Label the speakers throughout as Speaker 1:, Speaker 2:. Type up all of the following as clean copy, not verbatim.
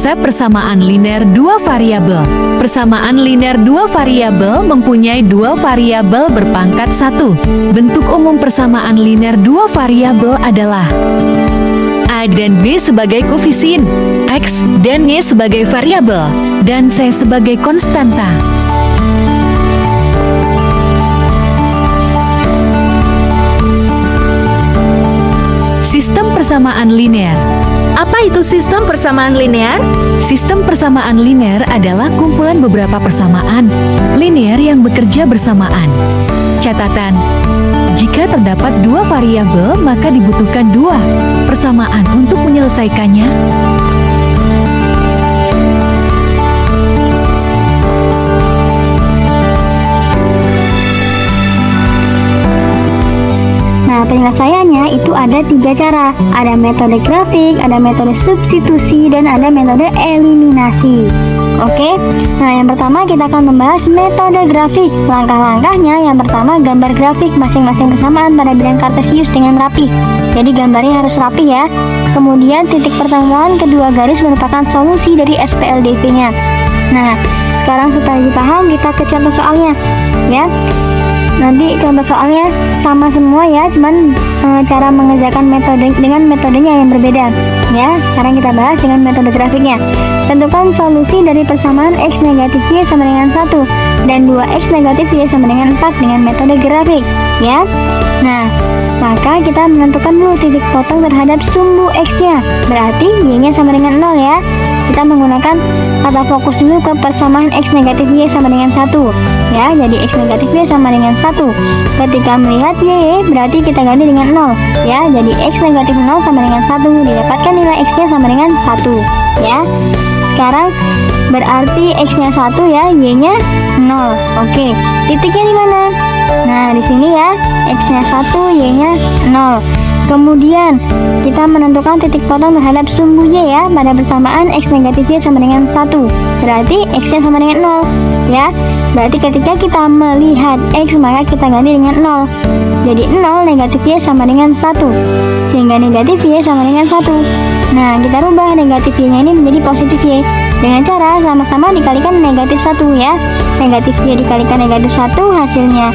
Speaker 1: Konsep persamaan linear dua variabel. Persamaan linear dua variabel mempunyai dua variabel berpangkat 1. Bentuk umum persamaan linear dua variabel adalah A dan B sebagai koefisien, X dan Y sebagai variabel, dan C sebagai konstanta. Sistem persamaan linear.
Speaker 2: Apa itu sistem persamaan linear?
Speaker 1: Sistem persamaan linear adalah kumpulan beberapa persamaan linear yang bekerja bersamaan. Catatan: jika terdapat dua variabel, maka dibutuhkan dua persamaan untuk menyelesaikannya.
Speaker 3: Nah, penyelesaiannya itu ada 3 cara. Ada metode grafik, ada metode substitusi, dan ada metode eliminasi. Oke, nah yang pertama kita akan membahas metode grafik. Langkah-langkahnya, yang pertama gambar grafik masing-masing persamaan pada bidang kartesius dengan rapi. Jadi gambarnya harus rapi ya. Kemudian titik pertemuan kedua garis merupakan solusi dari SPLDV-nya. Nah, sekarang supaya lebih paham kita ke contoh soalnya ya. Nanti contoh soalnya sama semua ya, cuman cara mengerjakan metode dengan metodenya yang berbeda ya. Sekarang kita bahas dengan metode grafiknya. Tentukan solusi dari persamaan X negatif Y sama dengan 1 dan 2X negatif Y sama dengan 4 dengan metode grafik ya. Nah, maka kita menentukan dulu titik potong terhadap sumbu X-nya, berarti Y-nya sama dengan 0 ya. Kita menggunakan kata fokus dulu ke persamaan X negatif Y sama dengan 1 ya, jadi X negatif Y sama dengan 1. Ketika melihat Y, berarti kita ganti dengan 0 ya, jadi X negatif 0 sama dengan 1, didapatkan nilai X nya sama dengan 1 ya. Sekarang berarti X nya 1 ya, Y nya 0. Oke, titiknya di mana? Nah, di sini ya, X nya 1, Y nya 0. Kemudian kita menentukan titik potong terhadap sumbu Y ya, pada persamaan X negatif Y sama dengan 1. Berarti X nya sama dengan 0 ya. Berarti ketika kita melihat X, maka kita ganti dengan 0. Jadi 0 negatif Y sama dengan 1, sehingga negatif Y sama dengan 1. Nah, kita rubah negatif Y nya ini menjadi positif Y dengan cara sama-sama dikalikan negatif 1 ya. Negatif Y dikalikan negatif 1 hasilnya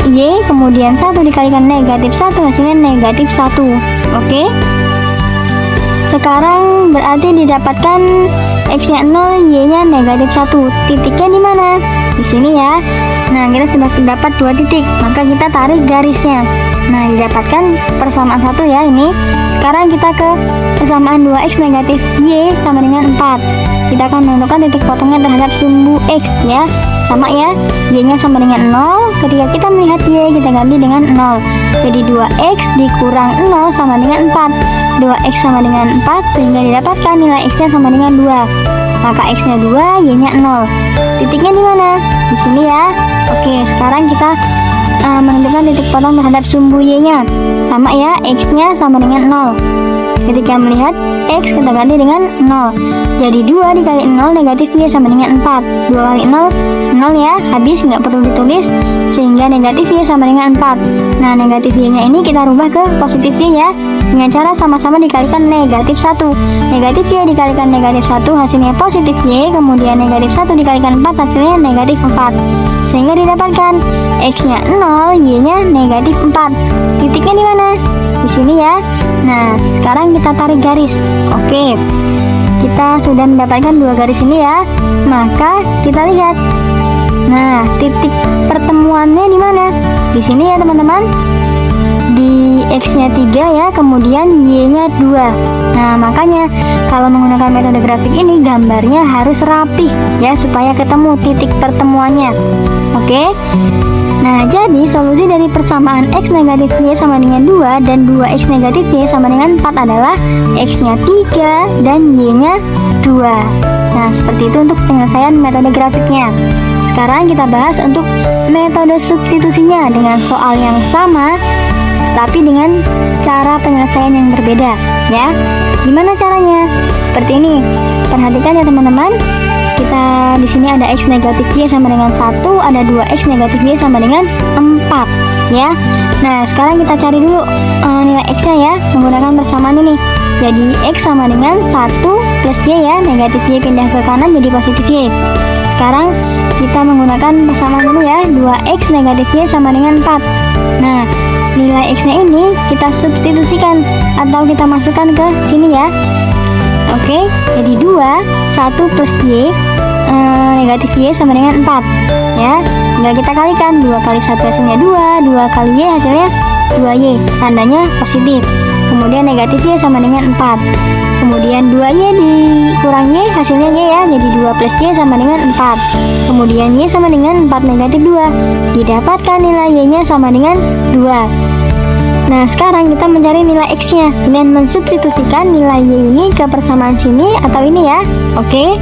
Speaker 3: Y, kemudian 1 dikalikan negatif 1 hasilnya negatif 1. Oke. Sekarang berarti didapatkan X nya 0, Y nya negatif 1. Titiknya di mana? Di sini ya. Nah, kita sudah dapat 2 titik, maka kita tarik garisnya. Nah, didapatkan persamaan 1 ya ini. Sekarang kita ke persamaan 2X negatif Y sama dengan 4. Kita akan menentukan titik potongnya terhadap sumbu X ya. Sama ya, Y nya sama dengan 0. Ketika kita melihat Y, kita ganti dengan 0. Jadi 2X dikurang 0 sama dengan 4. 2X sama dengan 4, sehingga didapatkan nilai X nya sama dengan 2. Maka X nya 2, Y nya 0. Titiknya di mana? Di sini ya. Oke, sekarang kita menentukan titik potong terhadap sumbu Y nya. Sama ya, X nya sama dengan 0. Ketika melihat X, kita ganti dengan 0. Jadi 2 dikali 0 negatif Y sama dengan 4. 2 kali 0, 0 ya, habis, nggak perlu ditulis, sehingga negatif Y sama dengan 4. Nah, negatif Y nya ini kita rubah ke positif Y ya, dengan cara sama-sama dikalikan negatif 1. Negatif Y dikalikan negatif 1 hasilnya positif Y, kemudian negatif 1 dikalikan 4 hasilnya negatif 4. Sehingga didapatkan X nya 0, Y nya negatif 4. Titiknya di mana? Di sini ya. Nah, sekarang kita tarik garis. Oke, kita sudah mendapatkan 2 garis ini ya. Maka kita lihat. Nah, titik pertemuannya di mana? Di sini ya teman-teman. Di X nya 3 ya, kemudian Y nya 2. Nah, makanya kalau menggunakan metode grafik ini gambarnya harus rapih ya, supaya ketemu titik pertemuannya. Oke. Nah, jadi solusi dari persamaan X negatif Y sama dengan 2 dan 2X negatif Y sama dengan 4 adalah X nya 3 dan Y nya 2. Nah, seperti itu untuk penyelesaian metode grafiknya. Sekarang kita bahas untuk metode substitusinya dengan soal yang sama, tapi dengan cara penyelesaian yang berbeda ya. Gimana caranya? Seperti ini. Perhatikan ya teman-teman. Kita di sini ada X negatif Y sama dengan 1, ada 2X negatif Y sama dengan 4 ya. Nah, sekarang kita cari dulu nilai X nya ya, menggunakan persamaan ini. Jadi X sama dengan 1 plus Y ya, negatif Y pindah ke kanan jadi positif Y. Sekarang kita menggunakan persamaan ini ya, 2X negatif Y sama dengan 4. Nah, nilai X-nya ini kita substitusikan atau kita masukkan ke sini ya. Oke, jadi 2, 1 plus Y, negatif Y sama dengan 4 ya. Tinggal kita kalikan, 2 kali 1 hasilnya 2, 2 kali Y hasilnya 2Y, tandanya positif. Kemudian negatif Y sama dengan 4. Kemudian 2Y dikurang Y hasilnya Y ya, jadi 2 plus Y sama dengan 4. Kemudian Y sama dengan 4 negatif 2. Didapatkan nilai Y-nya sama dengan 2. Nah, sekarang kita mencari nilai X-nya dengan mensubstitusikan nilai Y ini ke persamaan sini atau ini ya. Oke.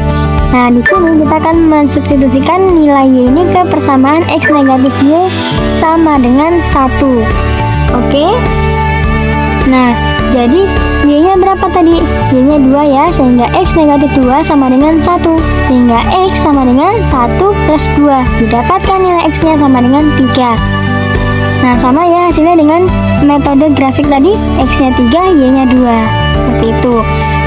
Speaker 3: Nah, di sini kita akan mensubstitusikan nilai Y ini ke persamaan X negatif Y sama dengan 1. Oke. Nah, jadi Y-nya berapa tadi? Y-nya 2 ya, sehingga X negatif 2 sama dengan 1. Sehingga X sama dengan 1 plus 2. Didapatkan nilai X-nya sama dengan 3. Nah, sama ya hasilnya dengan metode grafik tadi, X-nya 3, Y-nya 2. Seperti itu.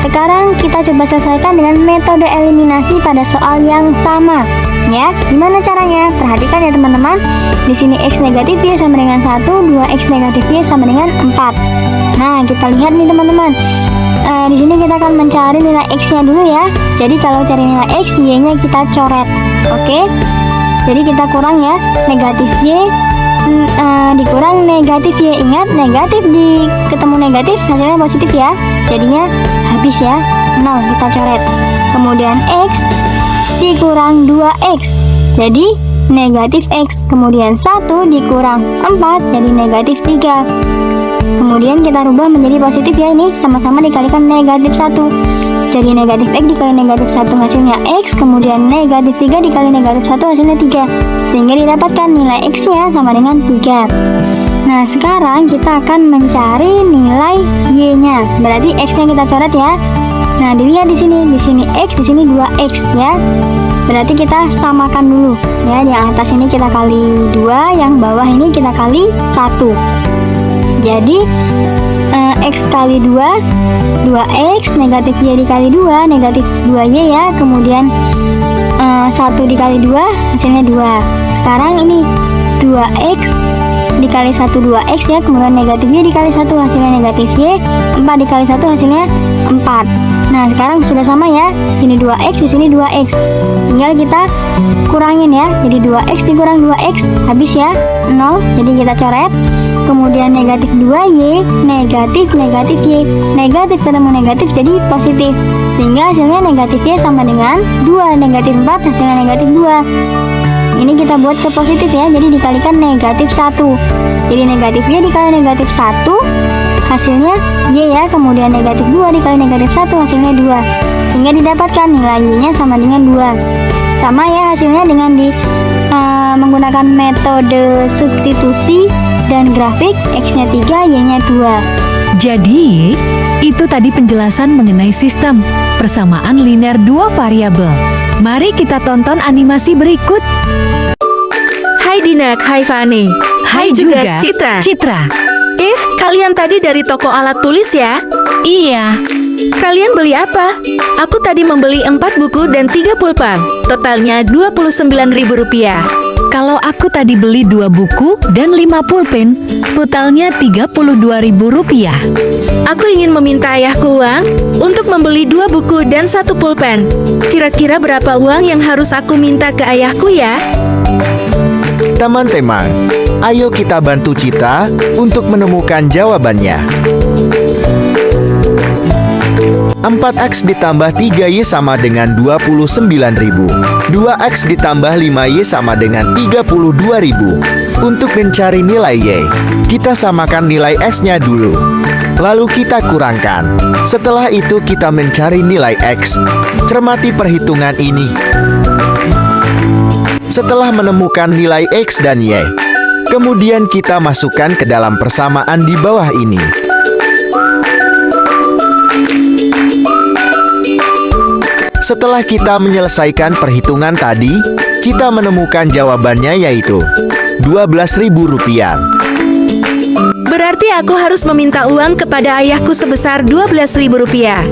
Speaker 3: Sekarang kita coba selesaikan dengan metode eliminasi pada soal yang sama. Ya, gimana caranya? Perhatikan ya teman-teman. Di sini X negatif Y sama dengan 1, 2X negatif Y sama dengan 4. Nah, kita lihat nih teman-teman. Di sini kita akan mencari nilai X-nya dulu ya. Jadi kalau cari nilai X, Y-nya kita coret. Oke. Jadi kita kurang ya, negatif Y dikurang negatif Y. Ingat, negatif ketemu negatif hasilnya positif ya. Jadinya habis ya, 0 kita coret. Kemudian X dikurang 2X jadi negatif X. Kemudian 1 dikurang 4 jadi negatif 3. Kemudian kita rubah menjadi positif ya, ini sama-sama dikalikan negatif 1. Jadi negatif X dikali negatif 1 hasilnya X. Kemudian negatif 3 dikali negatif 1 hasilnya 3. Sehingga didapatkan nilai X-nya sama dengan 3. Nah, sekarang kita akan mencari nilai Y-nya. Berarti X-nya kita coret ya. Nah, dilihat di sini X, di sini 2X ya. Berarti kita samakan dulu ya. Yang atas ini kita kali 2, yang bawah ini kita kali 1. Jadi X kali 2, 2X, negatif Y dikali 2, negatif 2Y ya. Kemudian 1 dikali 2 hasilnya 2. Sekarang ini 2X dikali 1, 2X ya. Kemudian negatif Y dikali 1 hasilnya negatif Y. 4 dikali 1 hasilnya 4. Nah, sekarang sudah sama ya. Ini 2X, di sini 2X. Tinggal kita kurangin ya. Jadi 2X dikurang 2X habis ya, 0. Jadi kita coret. Kemudian negatif 2Y, negatif Y. Negatif ketemu negatif jadi positif. Sehingga hasilnya negatif Y sama dengan 2. Negatif 4 hasilnya negatif 2. Ini kita buat ke positif ya. Jadi dikalikan negatif 1. Jadi negatif Y dikali negatif 1 hasilnya Y ya. Kemudian negatif 2 dikali negatif 1 hasilnya 2. Sehingga didapatkan nilai Y-nya sama dengan 2. Sama ya hasilnya dengan menggunakan metode substitusi dan grafik, X-nya 3, Y-nya 2.
Speaker 1: Jadi, itu tadi penjelasan mengenai sistem persamaan linear dua variabel. Mari kita tonton animasi berikut.
Speaker 2: Hai Dinak, hai Fani.
Speaker 1: Hai juga
Speaker 2: Citra. If, kalian tadi dari toko alat tulis ya?
Speaker 1: Iya.
Speaker 2: Kalian beli apa? Aku tadi membeli 4 buku dan 3 pulpen. Totalnya Rp29.000.
Speaker 1: Kalau aku tadi beli 2 buku dan 5 pulpen, totalnya Rp32.000.
Speaker 2: Aku ingin meminta ayahku uang untuk membeli 2 buku dan 1 pulpen. Kira-kira berapa uang yang harus aku minta ke ayahku ya?
Speaker 4: Teman-teman, ayo kita bantu Citra untuk menemukan jawabannya. 4X ditambah 3Y sama dengan 29.000. 2X ditambah 5Y sama dengan 32.000. Untuk mencari nilai Y, kita samakan nilai X-nya dulu. Lalu kita kurangkan. Setelah itu kita mencari nilai X. Cermati perhitungan ini. Setelah menemukan nilai X dan Y, kemudian kita masukkan ke dalam persamaan di bawah ini. Setelah kita menyelesaikan perhitungan tadi, kita menemukan jawabannya yaitu Rp12.000.
Speaker 2: Berarti aku harus meminta uang kepada ayahku sebesar Rp12.000.